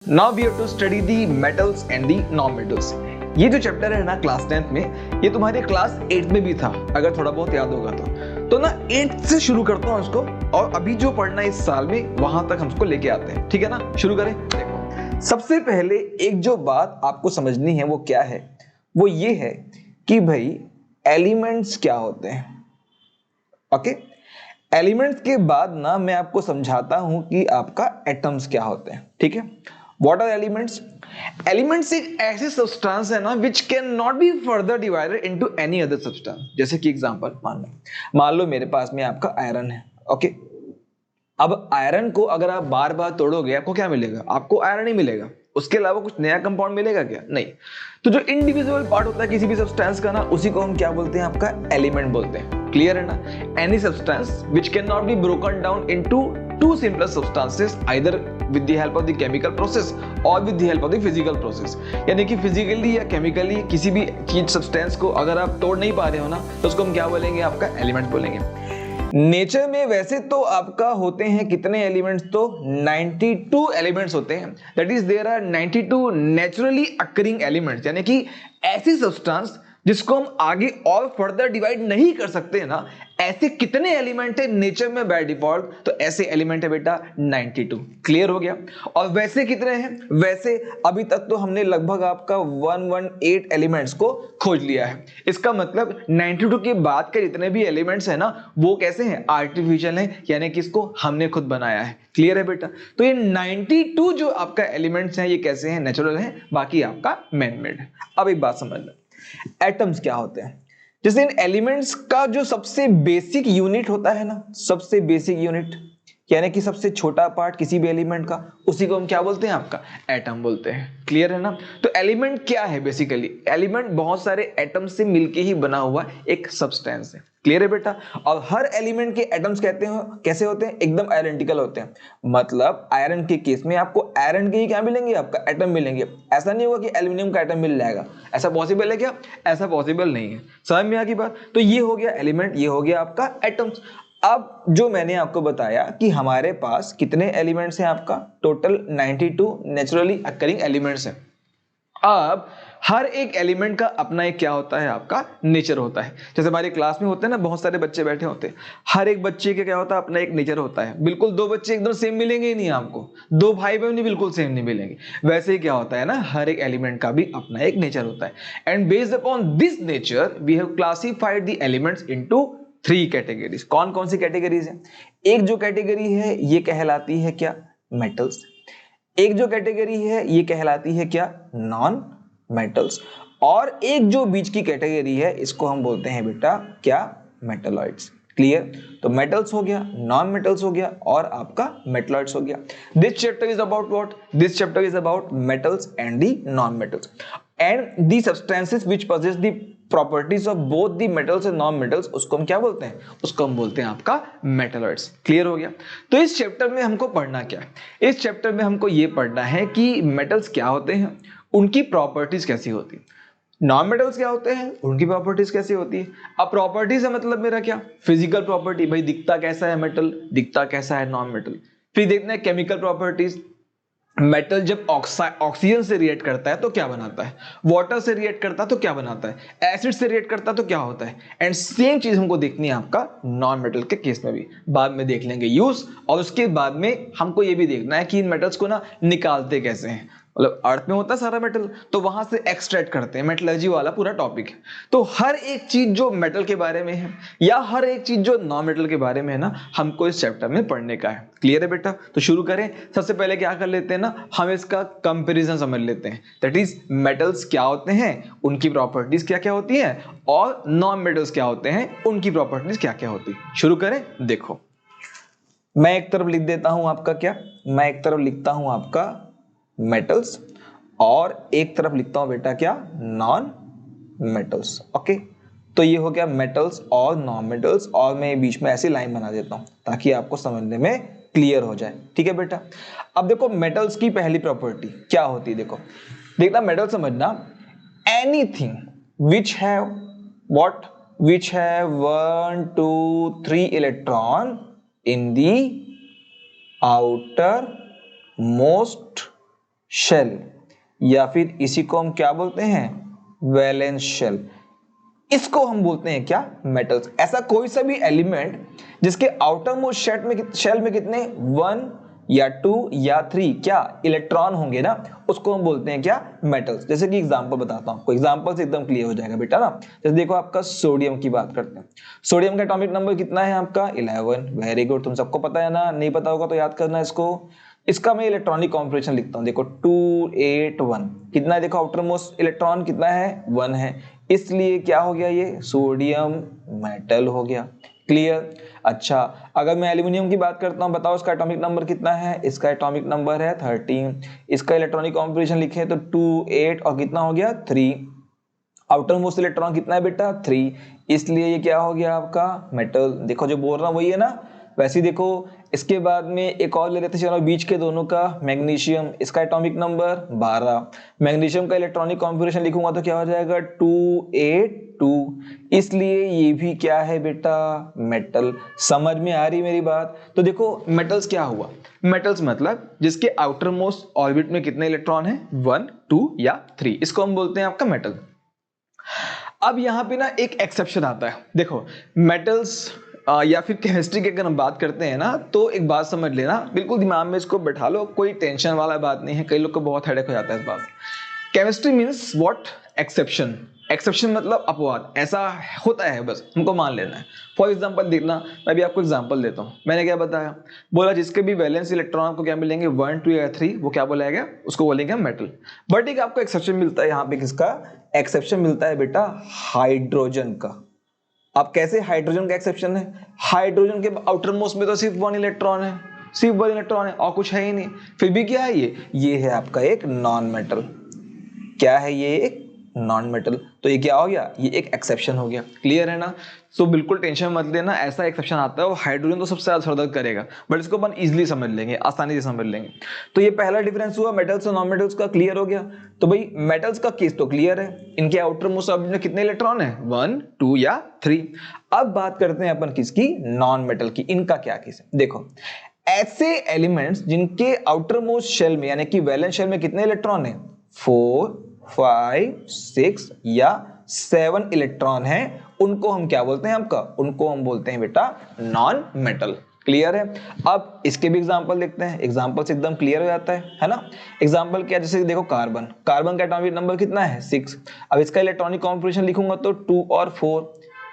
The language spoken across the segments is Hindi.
Now we have to study the metals and the non metals. ये जो चैप्टर है ना क्लास 10th में, ये तुम्हारे क्लास 8th में भी था, अगर थोड़ा बहुत याद होगा तो ना 8th से शुरू करता हूँ इसको, और अभी जो पढ़ना है इस साल में वहां तक हम इसको लेके आते हैं, ठीक है ना। शुरू करें। देखो, सबसे पहले एक जो बात आपको समझनी है वो क्या है, वो ये है कि भाई एलिमेंट्स क्या होते हैं। ओके, एलिमेंट्स के बाद ना मैं आपको समझाता हूं कि आपका एटम्स क्या होते हैं, ठीक है। What are elements? एलिमेंट्स एक ऐसे सब्सटेंस है ना which can not be further divided into any other substance. जैसे कि एग्जांपल मान लो मेरे पास में आपका आयरन है, ओके। अब आयरन को अगर आप बार बार तोड़ोगे आपको क्या मिलेगा? आपको आयरन ही मिलेगा, उसके अलावा कुछ नया कंपाउंड मिलेगा क्या? नहीं। तो जो इनडिविजुअल पार्ट होता है किसी भी सब्सटेंस का ना, उसी को हम क्या बोलते हैं? आपका एलिमेंट बोलते हैं। क्लियर है ना? Any substance which can not be broken down into two simpler substances either with the help of the chemical process और with the help of the physical process. यानी कि फिजिकली या केमिकली किसी भी चीज सब्सटेंस को अगर आप तोड़ नहीं पा रहे हो ना, तो उसको हम क्या बोलेंगे? आपका एलिमेंट बोलेंगे। नेचर में वैसे तो आपका होते हैं कितने एलिमेंट्स? तो 92 एलिमेंट्स होते हैं। That is there are 92 naturally occurring elements, यानी कि ऐसी सब्सटेंस जिसको हम आगे और फर्दर डिवाइड नहीं कर सकते ना, ऐसे कितने एलिमेंट है नेचर में बाय डिफॉल्ट? तो ऐसे एलिमेंट है बेटा 92। क्लियर हो गया? और वैसे कितने हैं? वैसे अभी तक तो हमने लगभग आपका 118 एलिमेंट्स को खोज लिया है। इसका मतलब 92 के बाद के जितने भी एलिमेंट्स है ना, वो कैसे हैं? आर्टिफिशियल हैं, यानी कि इसको हमने खुद बनाया है। क्लियर है बेटा? तो ये 92 जो आपका एलिमेंट्स हैं ये कैसे हैं? नेचुरल हैं, बाकी आपका मैन मेड है। अब एक बात समझ लो, एटम्स क्या होते हैं? जैसे इन एलिमेंट्स का जो सबसे बेसिक यूनिट होता है ना, सबसे बेसिक यूनिट यानी कि सबसे छोटा पार्ट किसी भी एलिमेंट का, उसी को हम क्या बोलते हैं? आपका एटम बोलते हैं। क्लियर है ना? तो एलिमेंट क्या है? बेसिकली एलिमेंट बहुत सारे एटम से मिलके ही बना हुआ एक सब्सटेंस है। क्लियर है बेटा? और हर एलिमेंट के एटम्स कहते हैं कैसे होते हैं? एकदम आइडेंटिकल होते हैं। मतलब आयरन के केस में आपको आयरन के ही क्या मिलेंगे? आपका एटम मिलेंगे। ऐसा नहीं होगा कि एल्यूमिनियम का एटम मिल जाएगा। ऐसा पॉसिबल है क्या? ऐसा पॉसिबल नहीं है। समझ में आ गई बात? तो ये हो गया एलिमेंट, ये हो गया आपका एटम्स। अब जो मैंने आपको बताया कि हमारे पास कितने एलिमेंट्स हैं, आपका टोटल 92 नेचुरली अकरिंग एलिमेंट्स हैं। अब हर एक एलिमेंट का अपना एक क्या होता है? आपका नेचर होता है। जैसे हमारी क्लास में होते हैं ना, बहुत सारे बच्चे बैठे होते हैं, हर एक बच्चे का क्या होता है? अपना एक नेचर होता है। बिल्कुल दो बच्चे एकदम सेम मिलेंगे ही नहीं आपको, दो भाई बहन भी बिल्कुल सेम नहीं मिलेंगे। वैसे ही क्या होता है ना, हर एक एलिमेंट का भी अपना एक नेचर होता है। And based upon this nature we have classified the elements into 3 categories. कौन कौन सी कैटेगरीज है? एक जो कैटेगरी है ये कहलाती है क्या? मेटल्स। एक जो कैटेगरी है ये कहलाती है क्या? Non metals. और एक जो बीच की कैटेगरी है इसको हम बोलते हैं बेटा क्या? मेटलॉइड्स। क्लियर? तो मेटल्स हो गया, नॉन मेटल्स हो गया, और आपका मेटलॉइड्स हो गया। This chapter is about what? This chapter is about metals and the non metals and the substances which possess the properties of both the metals and non metals. उसको हम क्या बोलते हैं? उसको हम बोलते हैं आपका मेटलॉइड्स। क्लियर हो गया? तो इस चैप्टर में हमको पढ़ना क्या है? इस चैप्टर में हमको ये पढ़ना है कि मेटल्स क्या होते हैं, उनकी प्रॉपर्टीज कैसी होती है। नॉन मेटल्स क्या होते हैं, उनकी प्रॉपर्टीज कैसी होती है। अब प्रॉपर्टीज है मतलब मेरा क्या? फिजिकल प्रॉपर्टी, भाई दिखता कैसा है मेटल, दिखता कैसा है नॉन मेटल। फिर देखते हैं केमिकल प्रॉपर्टीज, मेटल जब ऑक्सीजन से रिएक्ट करता है तो क्या बनाता है, वाटर से रिएक्ट करता है तो क्या बनाता है, एसिड से रिएक्ट करता है तो क्या होता है। एंड सेम चीज हमको देखनी है आपका नॉन मेटल के केस में भी। बाद में देख लेंगे यूज, और उसके बाद में हमको ये भी देखना है कि इन मेटल्स को ना निकालते कैसे हैं। मतलब अर्थ में होता है सारा मेटल, तो वहां से एक्सट्रैक्ट करते हैं, मेटलर्जी वाला पूरा टॉपिक है। तो हर एक चीज जो मेटल के बारे में है या हर एक चीज जो नॉन मेटल के बारे में है ना, हमको इस चैप्टर में पढ़ने का है। क्लियर है बेटा? तो शुरू करें। सबसे पहले क्या कर लेते हैं ना, हम इसका कंपैरिजन समझ लेते हैं। दैट इज मेटल्स क्या होते हैं, उनकी प्रॉपर्टीज क्या क्या होती हैं, और नॉन मेटल्स क्या होते हैं, उनकी प्रॉपर्टीज क्या क्या होती है। शुरू करें। देखो, मैं एक तरफ लिख देता हूं आपका क्या, मैं एक तरफ लिखता हूं आपका मेटल्स, और एक तरफ लिखता हूं बेटा क्या? Non metals. ओके, तो ये हो गया मेटल्स और नॉन मेटल्स, और मैं बीच में ऐसी लाइन बना देता हूं ताकि आपको समझने में क्लियर हो जाए। ठीक है बेटा? अब देखो मेटल्स की पहली प्रॉपर्टी क्या होती है। देखो, देखना मेटल समझना, anything which have what, which have 1 2 3 electron in the outer most shell, या फिर इसी को हम क्या बोलते हैं, वैलेंस शेल। इसको हम बोलते हैं क्या, मेटल्स। ऐसा कोई सा भी एलिमेंट जिसके आउटर मोस्ट शेल में कितने 1 या 2 या 3 क्या इलेक्ट्रॉन होंगे ना, उसको हम बोलते हैं क्या, मेटल्स। जैसे कि एग्जांपल बताता हूं, कोई एग्जांपल से एकदम क्लियर हो जाएगा बेटा ना। जैसे देखो आपका सोडियम की बात करते हैं। सोडियम का एटॉमिक नंबर कितना है आपका 11। वेरी गुड, तुम सबको पता है ना, नहीं पता होगा तो याद करना इसको। इसका मैं इलेक्ट्रॉनिक कॉन्फ़िगरेशन लिखता हूं, देखो 281 कितना है, देखो आउटर मोस्ट इलेक्ट्रॉन कितना है 1 है, इसलिए क्या हो गया, ये सोडियम मेटल हो गया। क्लियर। अच्छा, अगर मैं एल्यूमिनियम की बात करता हूं, बताओ इसका एटॉमिक नंबर कितना है, इसका एटॉमिक नंबर है 13। इसका इलेक्ट्रॉनिक कॉन्फ़िगरेशन लिखे तो 2 8 और कितना हो गया 3। आउटर मोस्ट इलेक्ट्रॉन कितना है बेटा 3, इसलिए ये क्या हो गया आपका मेटल। देखो जो बोल रहा हूं वही है ना। वैसे देखो इसके बाद में एक और ले लेते हैं, चलो बीच के दोनों का, मैग्नीशियम, इसका एटॉमिक नंबर 12। मैग्नीशियम का इलेक्ट्रॉनिक कॉन्फ़िगरेशन लिखूंगा तो क्या हो जाएगा 282, इसलिए ये भी क्या है बेटा मेटल। समझ में आ रही मेरी बात। तो देखो मेटल्स क्या हुआ, मेटल्स मतलब जिसके आउटर मोस्ट ऑर्बिट में कितने इलेक्ट्रॉन है 1 2 या 3, इसको हम बोलते हैं आपका मेटल। अब यहां पे ना एक एक्सेप्शन आता है, देखो मेटल्स या फिर केमिस्ट्री की अगर हम बात करते हैं ना, तो एक बात समझ लेना, बिल्कुल दिमाग में इसको बैठा लो, कोई टेंशन वाला बात नहीं है, कई लोग को बहुत हेडेक हो जाता है इस बात। Chemistry means what, exception. Exception मतलब अपवाद, ऐसा होता है बस हमको मान लेना है। फॉर एग्जांपल देखना, मैं भी आपको एग्जांपल देता हूँ। मैंने क्या बताया, बोला जिसके भी वैलेंस इलेक्ट्रॉन को क्या मिलेंगे 1 2 या 3, वो क्या बोलेगा, उसको बोलेंगे मेटल। बट एक आपको एक्सेप्शन मिलता है यहाँ पे, किसका एक्सेप्शन मिलता है बेटा, हाइड्रोजन का। अब कैसे हाइड्रोजन का एक्सेप्शन है, हाइड्रोजन के आउटर मोस्ट में तो सिर्फ 1 इलेक्ट्रॉन है, सिर्फ 1 इलेक्ट्रॉन है और कुछ है ही नहीं, फिर भी क्या है ये है आपका एक नॉन मेटल। क्या है ये, एक नॉन मेटल। तो ये क्या हो गया, ये एक एक्सेप्शन हो गया। क्लियर है ना। सो बिल्कुल टेंशन मत लेना, ऐसा एक्सेप्शन आता है और हाइड्रोजन तो सबसे ज्यादा सरदर्द करेगा, बट इसको अपन इजीली समझ लेंगे, आसानी से समझ लेंगे। तो ये पहला डिफरेंस हुआ मेटल्स और नॉन मेटल्स का, क्लियर हो गया। तो भाई मेटल्स का केस तो क्लियर है, इनके आउटर मोस्ट ऑर्बिट में कितने इलेक्ट्रॉन है 1 2 या 3। अब बात करते हैं अपन किसकी, नॉन मेटल की। इनका क्या केस है, देखो ऐसे एलिमेंट्स जिनके आउटर मोस्ट शेल में यानी कि वैलेंस शेल में कितने इलेक्ट्रॉन है 4 5 6 या 7 इलेक्ट्रॉन है, उनको हम क्या बोलते हैं आपका, उनको हम बोलते हैं बेटा नॉन मेटल। क्लियर है। अब इसके भी एग्जांपल देखते हैं, एग्जांपल से एकदम क्लियर हो जाता है ना। एग्जांपल क्या, जैसे देखो कार्बन, कार्बन का एटॉमिक नंबर कितना है 6। अब इसका इलेक्ट्रॉनिक कॉन्फ़िगरेशन लिखूंगा तो 2 और 4,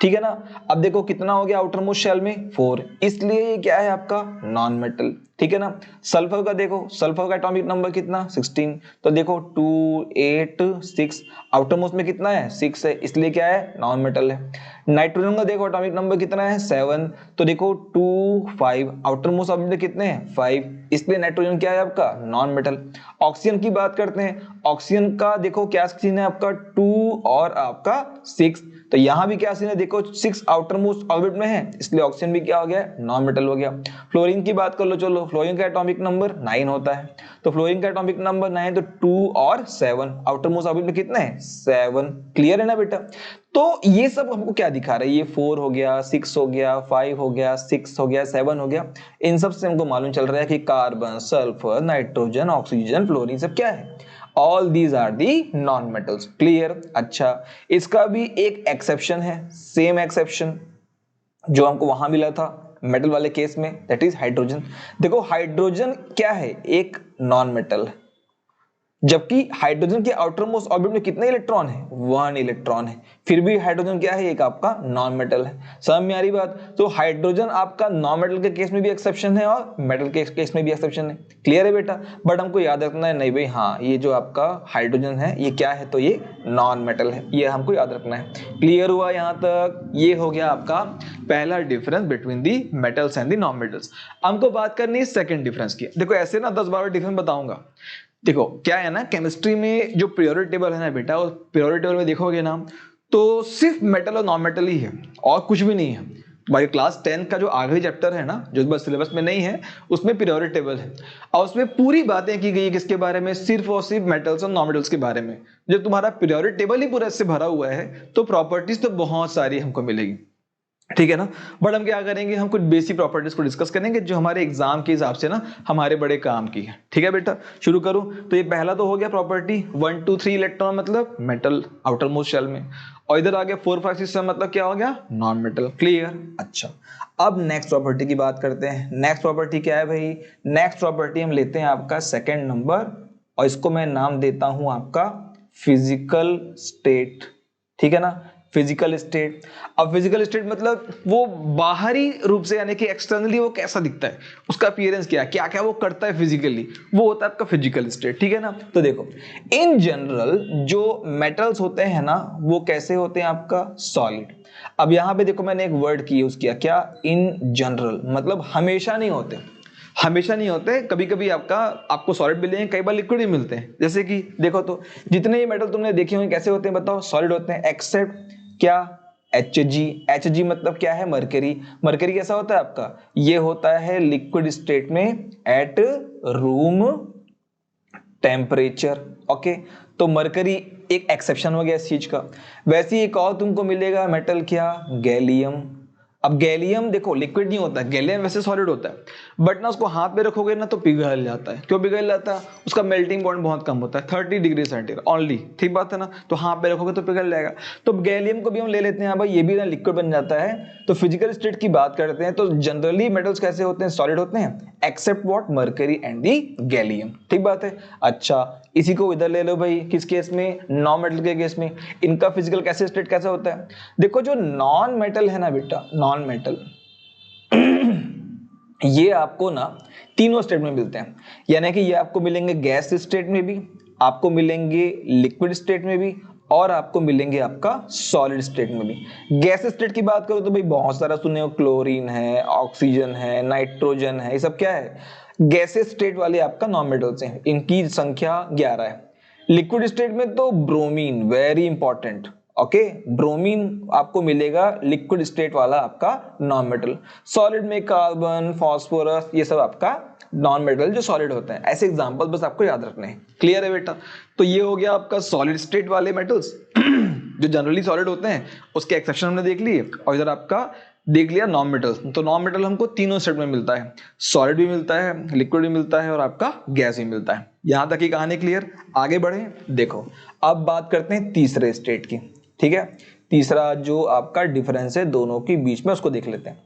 ठीक है ना। अब देखो कितना हो गया आउटर मोस्ट शेल में 4, इसलिए ये क्या है आपका नॉन मेटल, ठीक है ना। सल्फर का देखो, सल्फर का एटॉमिक नंबर कितना 16, तो देखो 2 8 6, आउटर मोस्ट में कितना है 6 है, इसलिए क्या है नॉन मेटल है। नाइट्रोजन का देखो एटॉमिक नंबर कितना है 7, तो देखो 2 5, आउटर मोस्ट ऑर्बिट में कितने हैं 5, इसलिए नाइट्रोजन क्या है आपका नॉन मेटल। ऑक्सीजन की बात करते हैं, ऑक्सीजन का देखो क्या सीन है आपका 2 और आपका 6, तो यहां भी क्या सीन है, देखो 6 आउटर मोस्ट ऑर्बिट में है, इसलिए ऑक्सीजन भी क्या हो गया नॉन मेटल हो गया। फ्लोरीन की बात कर लो, चलो फ्लोरीन का एटॉमिक नंबर 9 होता है, तो फ्लोरीन का एटॉमिक नंबर 9, तो 2 और 7, आउटर मोस्ट ऑर्बिट में कितने हैं 7। क्लियर है ना बेटा। तो ये सब हमको क्या दिखा रहा है, ये 4 हो गया 6 हो गया 5 हो गया 6 हो गया 7 हो गया, इन सब से हमको मालूम चल रहा है कि carbon sulphur nitrogen oxygen fluorine सब क्या है, all these are the non metals. Clear. अच्छा, इसका भी एक एक्सेप्शन है, सेम एक्सेप्शन जो हमको वहां मिला था मेटल वाले केस में, दैट इज हाइड्रोजन। देखो हाइड्रोजन क्या है, एक नॉन मेटल, जबकि हाइड्रोजन के आउटर मोस्ट ऑर्बिट में कितने इलेक्ट्रॉन है 1 इलेक्ट्रॉन है, फिर भी हाइड्रोजन क्या है, एक आपका नॉन मेटल है। समझ में आ रही बात। तो हाइड्रोजन आपका नॉन मेटल के केस में भी एक्सेप्शन है और मेटल के केस में भी एक्सेप्शन है। क्लियर है बेटा। बट हमको याद रखना है, नहीं भाई हाँ ये जो आपका हाइड्रोजन है ये क्या है, तो ये नॉन मेटल है, ये हमको याद रखना है। क्लियर हुआ यहां तक। ये हो गया आपका पहला difference between the metals and the non metals. हमको बात करनी है सेकंड डिफरेंस की। देखो ऐसे ना 10-12 डिफरेंस बताऊंगा। देखो क्या है ना, केमिस्ट्री में जो पीरियोडिक टेबल है ना बेटा, उस पीरियोडिक टेबल में देखोगे ना तो सिर्फ मेटल और नॉन मेटल ही है और कुछ भी नहीं है। भाई क्लास 10 का जो आखिरी चैप्टर है ना, जो बस सिलेबस में नहीं है, उसमें पीरियोडिक टेबल है और उसमें पूरी बातें की गई किसके बारे में, सिर्फ और सिर्फ मेटल्स और नॉन मेटल्स के बारे में। जब तुम्हारा पीरियोडिक टेबल ही पूरा इससे भरा हुआ है तो प्रॉपर्टीज तो बहुत सारी हमको मिलेगी। ठीक है ना। बट हम क्या करेंगे, हम कुछ बेसिक प्रॉपर्टीज को डिस्कस करेंगे जो हमारे एग्जाम के हिसाब से ना हमारे बड़े काम की है। ठीक है बेटा, शुरू करूं तो ये पहला तो हो गया प्रॉपर्टी 1 2 3 इलेक्ट्रॉन मतलब मेटल आउटर मोस्ट शेल में, और इधर आ गया 4 5 6 7 मतलब क्या हो गया, नॉन मेटल। क्लियर। अच्छा, अब नेक्स्ट प्रॉपर्टी की बात करते हैं। नेक्स्ट प्रॉपर्टी क्या है भाई, नेक्स्ट प्रॉपर्टी हम लेते हैं आपका सेकेंड नंबर, और इसको मैं नाम देता हूं आपका फिजिकल स्टेट। ठीक है ना, फिजिकल स्टेट। अब फिजिकल स्टेट मतलब वो बाहरी रूप से यानी कि एक्सटर्नली वो कैसा दिखता है, उसका अपीयरेंस क्या क्या क्या वो करता है फिजिकली, वो होता है आपका फिजिकल स्टेट। ठीक है ना। तो देखो इन जनरल जो मेटल्स होते हैं ना वो कैसे होते हैं आपका, सॉलिड। अब यहां पे देखो मैंने एक वर्ड की यूज किया, क्या, इन जनरल, मतलब हमेशा नहीं होते, हमेशा नहीं होते, कभी कभी आपको सॉलिड मिलेंगे, कई बार लिक्विड भी मिलते हैं। जैसे कि देखो तो जितने ही मेटल तुमने देखे होंगे कैसे होते हैं बताओ, सॉलिड होते हैं, एक्सेप्ट क्या, Hg। Hg मतलब क्या है, मरकरी। मरकरी कैसा होता है आपका, ये होता है लिक्विड स्टेट में एट रूम टेम्परेचर। ओके, तो मरकरी एक एक्सेप्शन हो गया इस चीज का। वैसे ही एक और तुमको मिलेगा मेटल, क्या, गैलियम। अब गैलियम देखो लिक्विड नहीं होता है, गैलियम वैसे सॉलिड होता है, बट ना उसको हाथ पे रखोगे ना तो पिघल जाता है। क्यों पिघल जाता है, उसका मेल्टिंग पॉइंट बहुत कम होता है, 30 डिग्री सेंटीग्रेड ओनली। ठीक बात है ना, तो हाथ पे रखोगे तो पिघल जाएगा। तो गैलियम को भी हम ले लेते हैं, भाई ये भी ना लिक्विड बन जाता है। तो फिजिकल स्टेट की बात करते हैं तो जनरली मेटल्स कैसे होते हैं, सॉलिड होते हैं, except what, mercury and the gallium. ठीक बात है। अच्छा, इसी को इधर ले लो भाई, किस केस में, नॉन मेटल के केस में। इनका फिजिकल कैसे स्टेट कैसा होता है, देखो जो नॉन मेटल है ना बेटा, नॉन मेटल ये आपको ना तीनों स्टेट में मिलते हैं, यानी कि ये आपको मिलेंगे गैस स्टेट में भी, आपको मिलेंगे लिक्विड स्टेट में भी, और आपको मिलेंगे आपका सॉलिड स्टेट में भी। गैस स्टेट की बात करो तो भाई बहुत सारा सुने हो, क्लोरीन है, ऑक्सीजन है, नाइट्रोजन है, ये सब क्या है, गैसेस स्टेट वाले आपका नॉन मेटल्स हैं, इनकी संख्या 11 है। लिक्विड स्टेट में तो bromine, very important, okay, bromine आपको मिलेगा लिक्विड स्टेट वाला आपका नॉन मेटल। सॉलिड में कार्बन, फास्फोरस, ये सब आपका नॉन मेटल जो सॉलिड होते हैं। ऐसे एग्जांपल बस आपको याद रखने हैं। क्लियर है बेटा। तो ये हो गया आपका सॉलिड स्टेट वाले मेटल्स जो जनरली सॉलिड होते हैं, उसके एक्सेप्शन हमने देख लिए, और इधर आपका देख लिया नॉन मेटल्स। तो नॉन मेटल हमको तीनों स्टेट में मिलता है, सॉलिड भी मिलता है, लिक्विड भी मिलता है, और आपका गैस भी मिलता है। यहां तक की कहानी क्लियर। आगे बढ़े, देखो अब बात करते हैं तीसरे स्टेट की। ठीक है, तीसरा जो आपका डिफरेंस है दोनों के बीच में, उसको देख लेते हैं।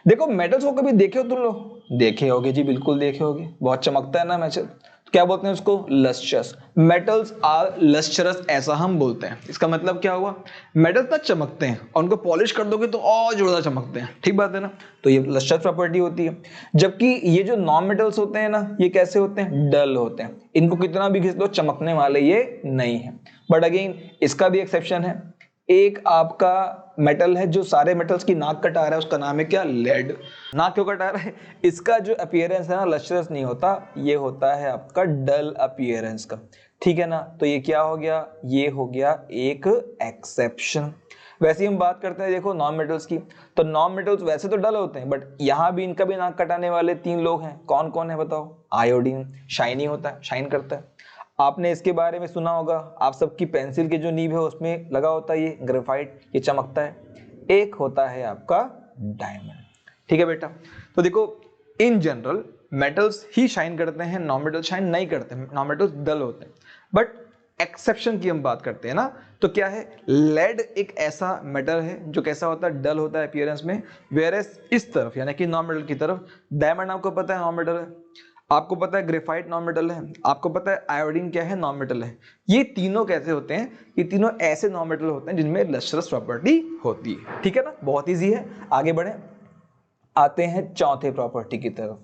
देखो मेटल्स को कभी देखे हो तुम लोग, देखे होगे जी, बिल्कुल देखे होगे, बहुत चमकता है ना मेटल, क्या बोलते हैं उसको, लस्ट्रस। मेटल्स आर लस्ट्रस, ऐसा हम बोलते हैं। इसका मतलब क्या हुआ, मेटल्स ना चमकते हैं और उनको पॉलिश कर दोगे तो और ज्यादा चमकते हैं। ठीक बात है ना, तो ये लस्ट्रस प्रॉपर्टी होती है। जबकि ये जो नॉन मेटल्स होते हैं ना, ये कैसे होते हैं, डल होते हैं, इनको कितना भी घिस लो चमकने वाले ये नहीं है। बट अगेन इसका भी एक्सेप्शन है। एक आपका मेटल है जो सारे मेटल्स की नाक कटा रहा है, उसका नाम है क्या, लेड। नाक क्यों कटा रहा है, इसका जो अपीयरेंस है ना लस्ट्रस नहीं होता, ये होता है आपका डल अपीयरेंस का। ठीक है ना, तो ये क्या हो गया, ये हो गया एक एक्सेप्शन। वैसे ही हम बात करते हैं देखो नॉन मेटल्स की, तो नॉन मेटल्स वैसे तो डल होते हैं, बट यहां भी इनका भी नाक कटाने वाले 3 लोग हैं। कौन कौन है बताओ, आयोडीन, शाइनी होता है, शाइन करता है, आपने इसके बारे में सुना होगा, आप सबकी पेंसिल के जो नीब है उसमें लगा होता है ये ग्रेफाइट, ये चमकता है। एक होता है आपका डायमंड। ठीक है बेटा, तो देखो in general metals he shine करते हैं, नॉन मेटल शाइन नहीं करते, नॉन मेटल्स डल होते हैं। बट एक्सेप्शन की हम बात करते हैं ना, तो क्या है, लेड एक ऐसा मेटल है जो कैसा होता है, डल होता है अपीयरेंस में। वेयरएस इस तरफ यानी कि नॉन मेटल की तरफ डायमंड आपको पता है नॉन मेटल है, आपको पता है ग्रेफाइट नॉन मेटल है, आपको पता है आयोडीन क्या है, नॉन मेटल है। ये तीनों कैसे होते हैं, ये तीनों ऐसे नॉन मेटल होते हैं जिनमें लस्ट्रस प्रॉपर्टी होती है। ठीक है ना, बहुत इजी है। आगे बढ़े, आते हैं चौथे प्रॉपर्टी की तरफ।